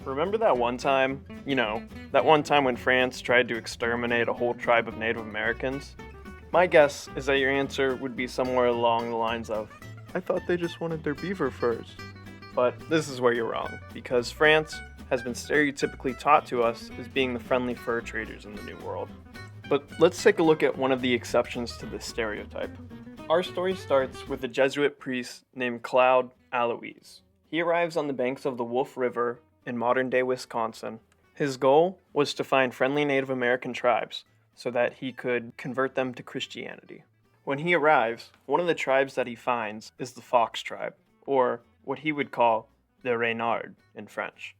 Remember that one time, that one time when France tried to exterminate a whole tribe of Native Americans? My guess is that your answer would be somewhere along the lines of, I thought they just wanted their beaver furs. But this is where you're wrong, because France has been stereotypically taught to us as being the friendly fur traders in the New World. But let's take a look at one of the exceptions to this stereotype. Our story starts with a Jesuit priest named Claude Aloys. He arrives on the banks of the Wolf River in modern-day Wisconsin. His goal was to find friendly Native American tribes so that he could convert them to Christianity. When he arrives, one of the tribes that he finds is the Fox tribe, or what he would call the Reynard in French.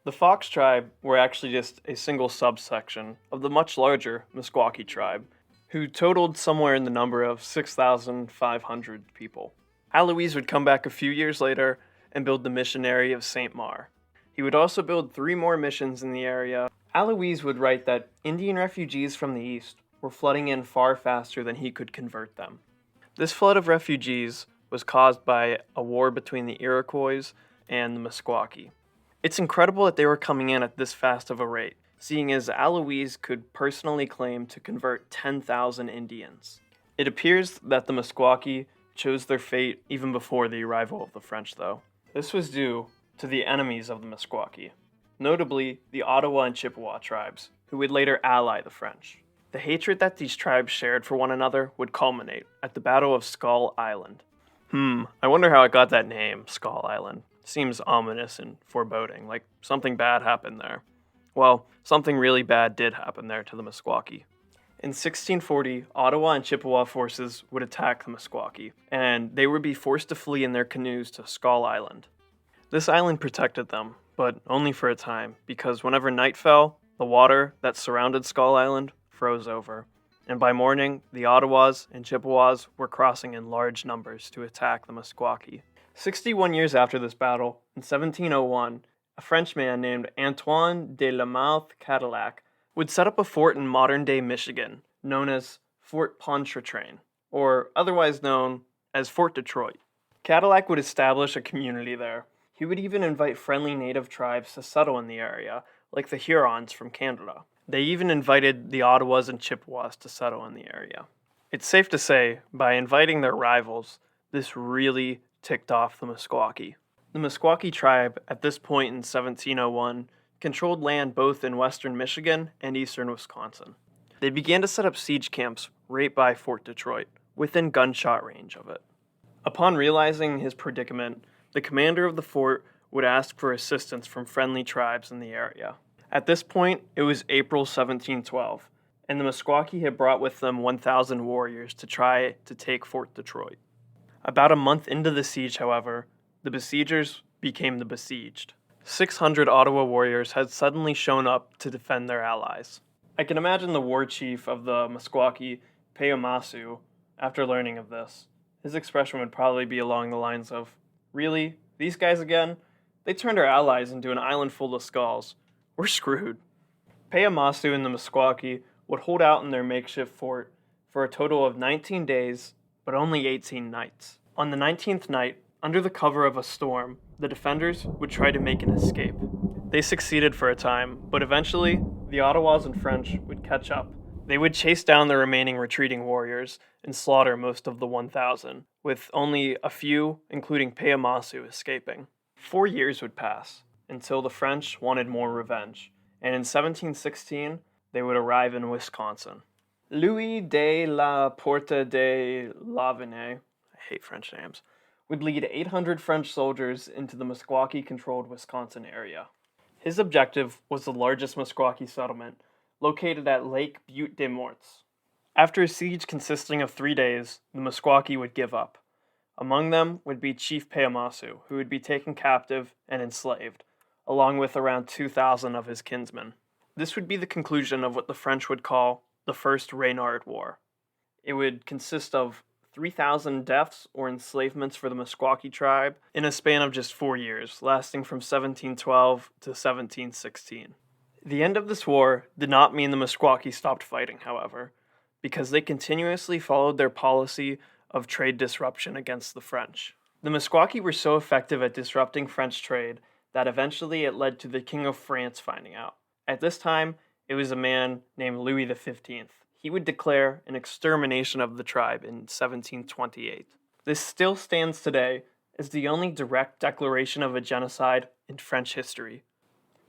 The Fox tribe were actually just a single subsection of the much larger Meskwaki tribe, who totaled somewhere in the number of 6,500 people. Aloys would come back a few years later and build the missionary of St. Mar. He would also build 3 more missions in the area. Aloys would write that Indian refugees from the east were flooding in far faster than he could convert them. This flood of refugees was caused by a war between the Iroquois and the Meskwaki. It's incredible that they were coming in at this fast of a rate, seeing as Aloys could personally claim to convert 10,000 Indians. It appears that the Meskwaki chose their fate even before the arrival of the French, though. This was due to the enemies of the Meskwaki, notably the Ottawa and Chippewa tribes, who would later ally the French. The hatred that these tribes shared for one another would culminate at the Battle of Skull Island. I wonder how it got that name, Skull Island. Seems ominous and foreboding, like something bad happened there. Well, something really bad did happen there to the Meskwaki. In 1640, Ottawa and Chippewa forces would attack the Meskwaki, and they would be forced to flee in their canoes to Skull Island. This island protected them, but only for a time, because whenever night fell, the water that surrounded Skull Island froze over, and by morning, the Ottawas and Chippewas were crossing in large numbers to attack the Meskwaki. 61 years after this battle, in 1701, a Frenchman named Antoine de la Mothe Cadillac would set up a fort in modern-day Michigan, known as Fort Pontchartrain, or otherwise known as Fort Detroit. Cadillac would establish a community there. He would even invite friendly native tribes to settle in the area, like the Hurons from Canada. They even invited the Ottawas and Chippewas to settle in the area. It's safe to say, by inviting their rivals, this really ticked off the Meskwaki. The Meskwaki tribe, at this point in 1701, controlled land both in western Michigan and eastern Wisconsin. They began to set up siege camps right by Fort Detroit, within gunshot range of it. Upon realizing his predicament, the commander of the fort would ask for assistance from friendly tribes in the area. At this point, it was April 1712, and the Meskwaki had brought with them 1,000 warriors to try to take Fort Detroit. About a month into the siege, however, the besiegers became the besieged. 600 Ottawa warriors had suddenly shown up to defend their allies. I can imagine the war chief of the Meskwaki, Peomasu, after learning of this. His expression would probably be along the lines of, "Really? These guys again? They turned our allies into an island full of skulls. We're screwed." Peomasu and the Meskwaki would hold out in their makeshift fort for a total of 19 days, but only 18 nights. On the 19th night, under the cover of a storm, the defenders would try to make an escape. They succeeded for a time, but eventually, the Ottawas and French would catch up. They would chase down the remaining retreating warriors and slaughter most of the 1,000, with only a few, including Peomasu, escaping. 4 years would pass, until the French wanted more revenge, and in 1716, they would arrive in Wisconsin. Louis de la Porte de Lavigny, I hate French names, would lead 800 French soldiers into the Meskwaki-controlled Wisconsin area. His objective was the largest Meskwaki settlement, located at Lake Butte des Morts. After a siege consisting of 3 days, the Meskwaki would give up. Among them would be Chief Peomasu, who would be taken captive and enslaved, along with around 2,000 of his kinsmen. This would be the conclusion of what the French would call the First Reynard War. It would consist of 3,000 deaths or enslavements for the Meskwaki tribe in a span of just 4 years, lasting from 1712 to 1716. The end of this war did not mean the Meskwaki stopped fighting, however, because they continuously followed their policy of trade disruption against the French. The Meskwaki were so effective at disrupting French trade that eventually it led to the King of France finding out. At this time, it was a man named Louis XV. He would declare an extermination of the tribe in 1728. This still stands today as the only direct declaration of a genocide in French history.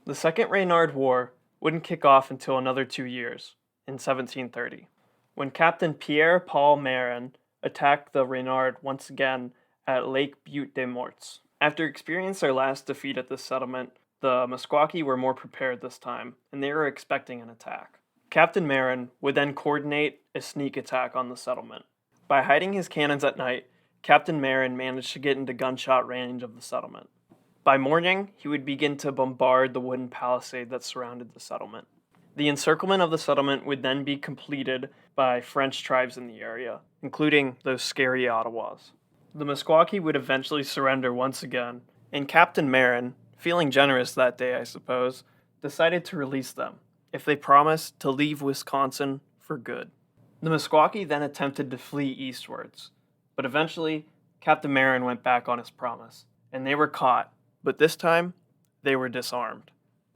The Second Reynard War wouldn't kick off until another 2 years, in 1730, when Captain Pierre-Paul Marin attacked the Reynard once again at Lake Butte des Morts. After experiencing their last defeat at this settlement, the Meskwaki were more prepared this time, and they were expecting an attack. Captain Marin would then coordinate a sneak attack on the settlement. By hiding his cannons at night, Captain Marin managed to get into gunshot range of the settlement. By morning, he would begin to bombard the wooden palisade that surrounded the settlement. The encirclement of the settlement would then be completed by French tribes in the area, including those scary Ottawas. The Meskwaki would eventually surrender once again, and Captain Marin, feeling generous that day I suppose, decided to release them, if they promised to leave Wisconsin for good. The Meskwaki then attempted to flee eastwards, but eventually Captain Marin went back on his promise, and they were caught, but this time they were disarmed.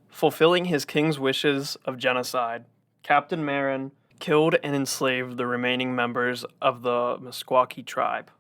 Fulfilling his king's wishes of genocide, Captain Marin killed and enslaved the remaining members of the Meskwaki tribe.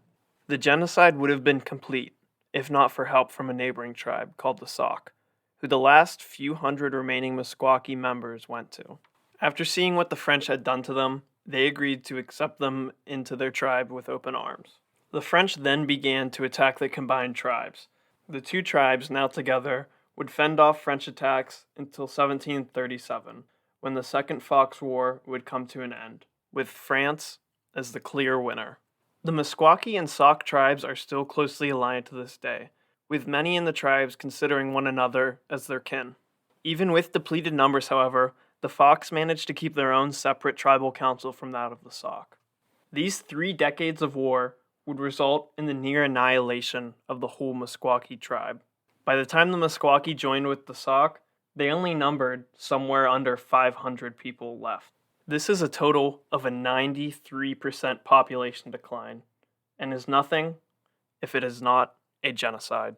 The genocide would have been complete if not for help from a neighboring tribe called the Sauk, who the last few hundred remaining Meskwaki members went to. After seeing what the French had done to them, they agreed to accept them into their tribe with open arms. The French then began to attack the combined tribes. The two tribes, now together, would fend off French attacks until 1737, when the Second Fox War would come to an end, with France as the clear winner. The Meskwaki and Sauk tribes are still closely aligned to this day, with many in the tribes considering one another as their kin. Even with depleted numbers, however, the Fox managed to keep their own separate tribal council from that of the Sauk. These 3 decades of war would result in the near annihilation of the whole Meskwaki tribe. By the time the Meskwaki joined with the Sauk, they only numbered somewhere under 500 people left. This is a total of a 93% population decline, and is nothing if it is not a genocide.